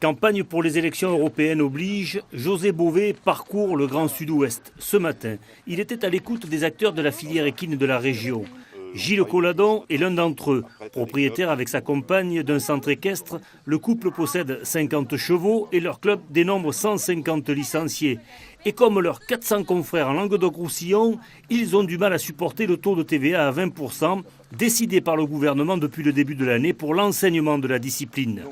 Campagne pour les élections européennes oblige, José Bové parcourt le Grand Sud-Ouest. Ce matin, il était à l'écoute des acteurs de la filière équine de la région. Gilles Colladon est l'un d'entre eux. Propriétaire avec sa compagne d'un centre équestre, le couple possède 50 chevaux et leur club dénombre 150 licenciés. Et comme leurs 400 confrères en Languedoc-Roussillon, ils ont du mal à supporter le taux de TVA à 20%, décidé par le gouvernement depuis le début de l'année pour l'enseignement de la discipline.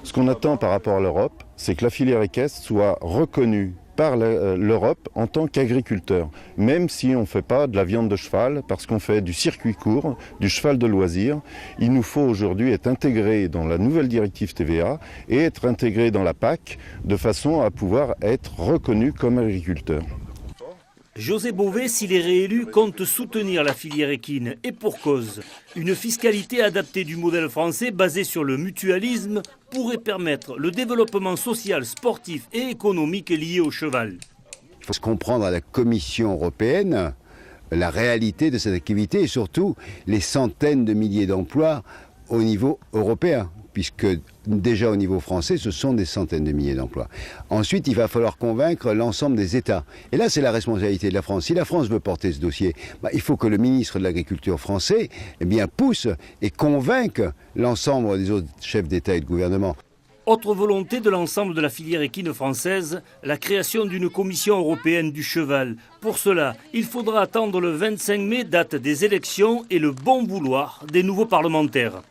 Ce qu'on attend par rapport à l'Europe, c'est que la filière équestre soit reconnue par l'Europe en tant qu'agriculteur, même si on ne fait pas de la viande de cheval, parce qu'on fait du circuit court, du cheval de loisir. Il nous faut aujourd'hui être intégré dans la nouvelle directive TVA et être intégré dans la PAC de façon à pouvoir être reconnu comme agriculteur. José Bové, s'il est réélu, compte soutenir la filière équine. Et pour cause, une fiscalité adaptée du modèle français basée sur le mutualisme pourrait permettre le développement social, sportif et économique lié au cheval. Il faut se comprendre à la Commission européenne la réalité de cette activité et surtout les centaines de milliers d'emplois au niveau européen, puisque déjà au niveau français, ce sont des centaines de milliers d'emplois. Ensuite, il va falloir convaincre l'ensemble des États. Et là, c'est la responsabilité de la France. Si la France veut porter ce dossier, il faut que le ministre de l'Agriculture français pousse et convainque l'ensemble des autres chefs d'État et de gouvernement. Autre volonté de l'ensemble de la filière équine française, la création d'une commission européenne du cheval. Pour cela, il faudra attendre le 25 mai, date des élections, et le bon vouloir des nouveaux parlementaires.